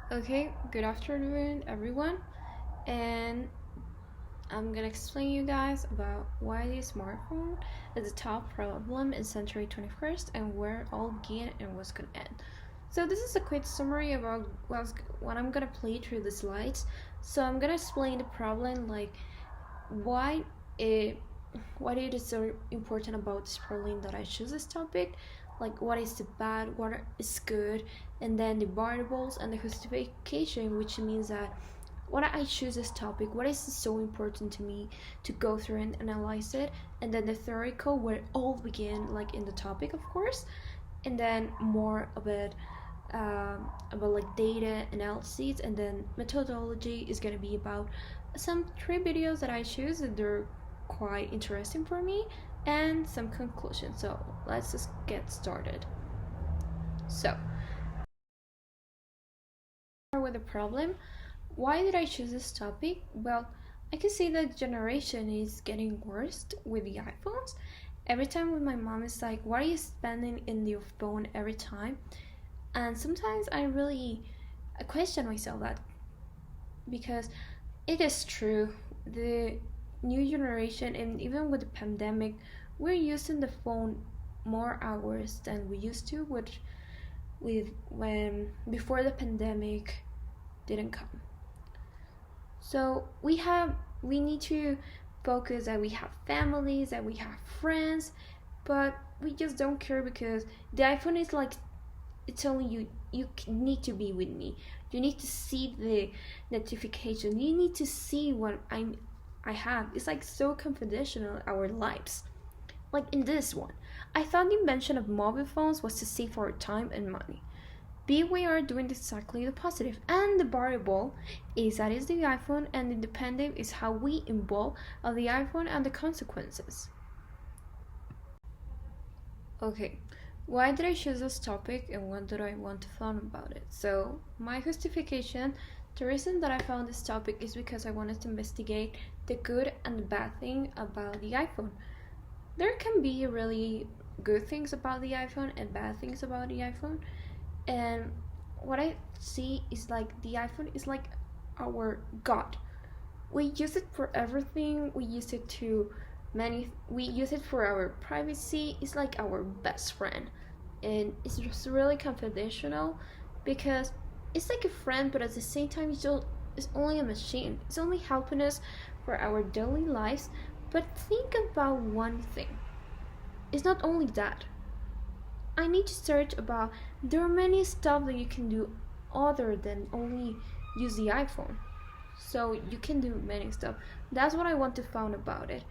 Okay, good afternoon, everyone, and I'm gonna explain you guys about why the smartphone is the top problem in century 21st and where it all began and what's gonna end. So this is a quick summary about what I'm gonna play through the slides. So I'm gonna explain the problem, like why it what it is so important about this problem that I choose this topic, like what is the bad, what is good, and then the variables and the justification, which means that what I choose this topic, what is so important to me to go through and analyze it, and then the theoretical where it all began, like in the topic, of course, and then more about like data analyses, and then methodology is gonna be about some three videos that I choose that they're quite interesting for me, and some conclusions. So let's just get started. So with the problem, why did I choose this topic? Well, I can see that generation is getting worse with the iPhones. Every time when my mom is like, "What are you spending in your phone every time?" And sometimes I really question myself that, because it is true, the new generation, and even with the pandemic, we're using the phone more hours than we used to with when before the pandemic didn't come. So we need to focus that we have families, that we have friends, but we just don't care because the iPhone is like, it's only you need to be with me. You need to see the notification. You need to see what I have. It's like so confidential our lives. Like in this one, I thought the invention of mobile phones was to save our time and money. But we are doing exactly the positive, and the variable is that is the iPhone, and the dependent is how we involve of the iPhone and the consequences. Okay, why did I choose this topic and what did I want to learn about it? So, my justification, the reason that I found this topic is because I wanted to investigate the good and the bad thing about the iPhone. There can be really good things about the iPhone and bad things about the iPhone, and what I see is like the iPhone is like our god. We use it for everything. We use it for our privacy. It's like our best friend, and it's just really confidential because it's like a friend, but at the same time it's only a machine. It's only helping us for our daily lives. But think about one thing, it's not only that. I need to search about, there are many stuff that you can do other than only use the iPhone. So you can do many stuff. That's what I want to find about it.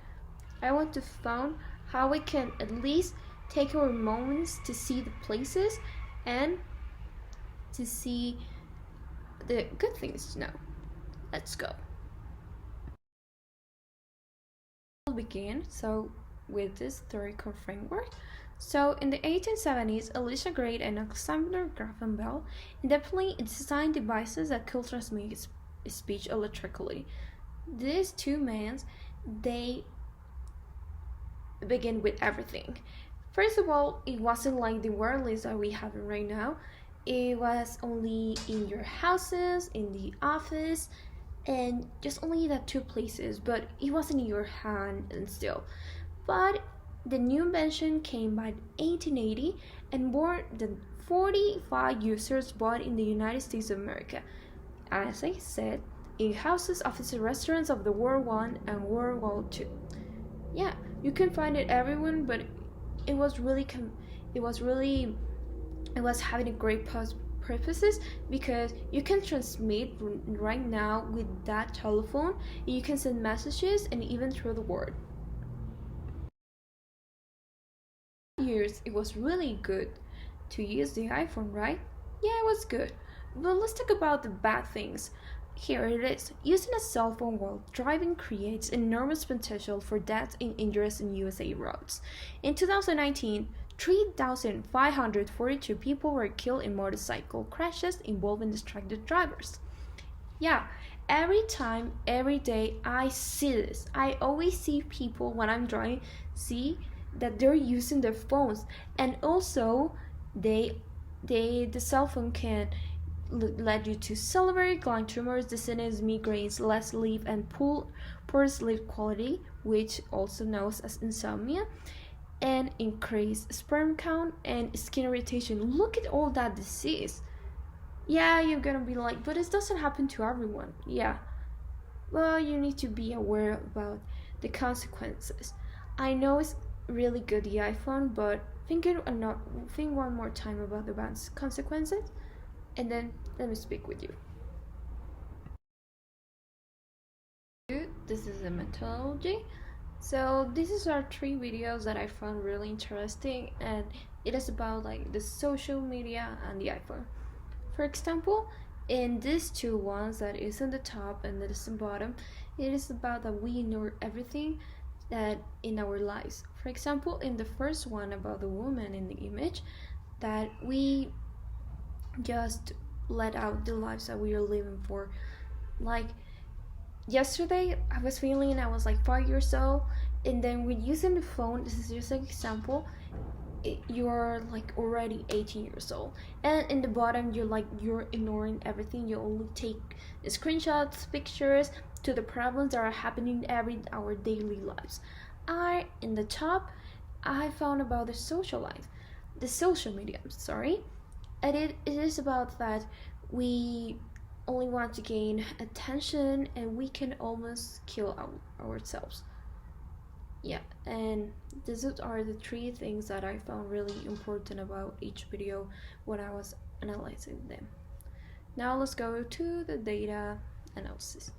I want to find how we can at least take our moments to see the places and to see the good things to know. Let's go. We'll begin with this theoretical framework. So in the 1870s, Elisha Gray and Alexander Graham Bell independently designed devices that could transmit speech electrically. These two men, they begin with everything. First of all, it wasn't like the wireless that we have right now. It was only in your houses, in the office, and just only that two places, but it wasn't in your hand and still. But the new invention came by 1880, and more than 45 users bought in the United States of America. As I said, in houses, offices, restaurants of the World War I and World War II. Yeah, you can find it everywhere, but it was really it was having a great purposes, because you can transmit right now with that telephone. You can send messages and even through the word. Years it was really good to use the iPhone, right? Yeah, it was good. But let's talk about the bad things. Here it is. Using a cell phone while driving creates enormous potential for death and injuries in USA roads. In 2019, 3,542 people were killed in motorcycle crashes involving distracted drivers. Yeah, every time, every day I see this. I always see people when I'm driving see that they're using their phones, and also they the cell phone can led you to salivary gland tumors, dizziness, migraines, less sleep, and poor sleep quality, which also known as insomnia, and increased sperm count and skin irritation. Look at all that disease. Yeah, you're gonna be like, but it doesn't happen to everyone. Yeah, well, you need to be aware about the consequences. I know it's really good, the iPhone, but think one more time about the consequences, and then let me speak with you. This is a methodology. So this is our three videos that I found really interesting, and it is about like the social media and the iPhone. For example, in these two ones that is on the top and that is on the bottom, it is about that we ignore everything that in our lives. For example, in the first one about the woman in the image, that we just let out the lives that we are living for. Like yesterday, I was like 5 years old, and then with using the phone, this is just an example, you're like already 18 years old, and in the bottom you're ignoring everything. You only take screenshots, pictures to the problems that are happening every our daily lives. In the top, I found about the social media, I'm sorry, and it is about that we only want to gain attention, and we can almost kill ourselves. Yeah, and these are the three things that I found really important about each video when I was analyzing them. Now let's go to the data analysis.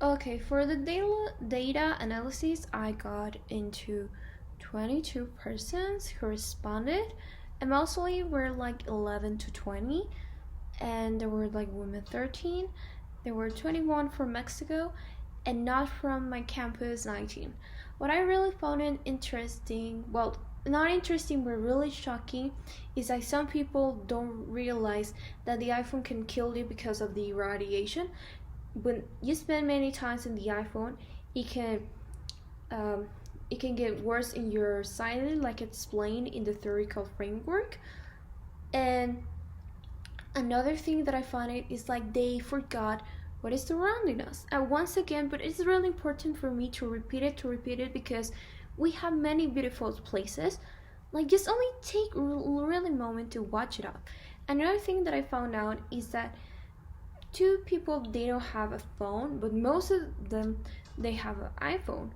Okay, for the data analysis, I got into 22 persons who responded, and mostly were like 11 to 20, and there were like women 13, there were 21 from Mexico, and not from my campus 19. What I really found it interesting, well, not interesting but really shocking, is that some people don't realize that the iPhone can kill you because of the radiation. When you spend many times in the iPhone, it can get worse in your silence, like explained in the theoretical framework. And another thing that I found it is like they forgot what is surrounding us. And once again, but it's really important for me to repeat it because we have many beautiful places. Like just only take really moment to watch it up. Another thing that I found out is that two people, they don't have a phone, but most of them, they have an iPhone.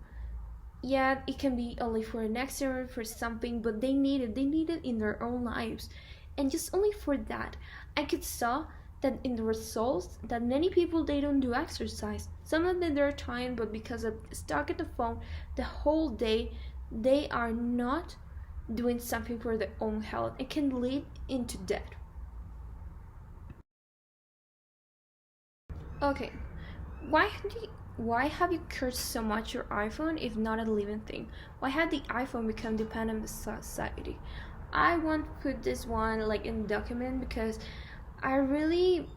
Yeah, it can be only for an extra for something, but they need it in their own lives. And just only for that, I could saw that in the results that many people, they don't do exercise. Some of them, they're tired, but because of stuck at the phone the whole day, they are not doing something for their own health. It can lead into death. Okay, why have you cursed so much your iPhone if not a living thing? Why had the iPhone become dependent on the society? I want to put this one like in the document because I really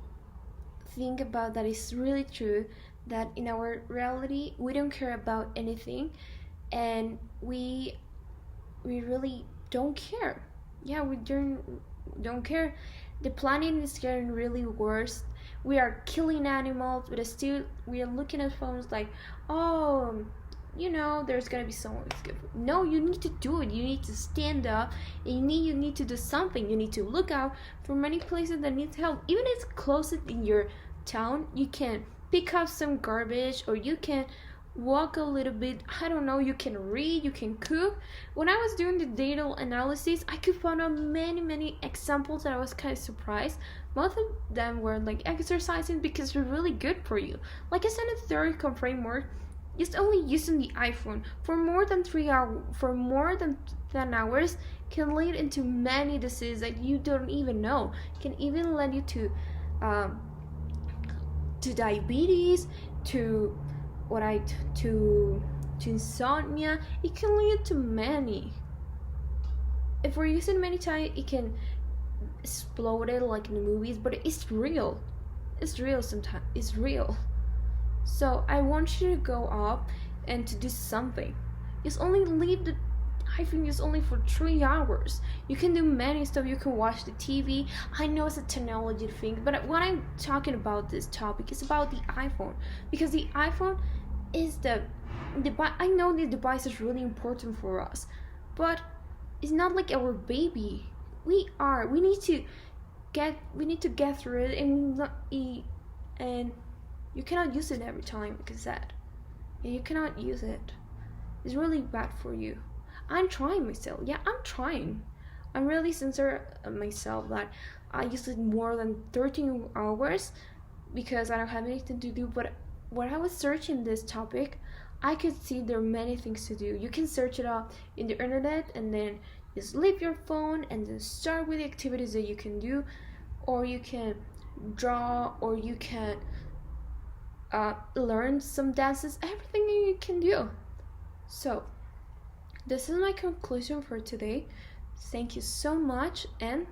think about that. It's really true that in our reality we don't care about anything, and we really don't care. Yeah, we don't care. The planet is getting really worse. We are killing animals, but still we are looking at phones like, oh, there's gonna be someone who's good. No, you need to do it. You need to stand up. And you need to do something. You need to look out for many places that need help. Even if it's closest in your town, you can pick up some garbage, or you can walk a little bit. I don't know. You can read. You can cook. When I was doing the data analysis, I could find out many examples that I was kind of surprised. Most of them were like exercising because they're really good for you. Like I said in the theoretical framework, just only using the iPhone for more than 10 hours can lead into many diseases that you don't even know. Can even lead you to diabetes, to to insomnia. It can lead to many. If we're using many times, it can explode it like in the movies, but it's real. It's real sometimes. It's real. So I want you to go up and to do something. Just only leave the iPhone is only for 3 hours. You can do many stuff. You can watch the TV. I know it's a technology thing, but when I'm talking about this topic, it's about the iPhone, because the iPhone is the device. I know the device is really important for us, but it's not like our baby. We need to get through it, and and you cannot use it every time, like I said. You cannot use it. It's really bad for you. I'm trying myself. Yeah, I'm trying. I'm really sincere myself that I use it more than 13 hours because I don't have anything to do. But when I was searching this topic, I could see there are many things to do. You can search it up in the internet and then just leave your phone and then start with the activities that you can do, or you can draw, or you can learn some dances, everything you can do. So this is my conclusion for today. Thank you so much, and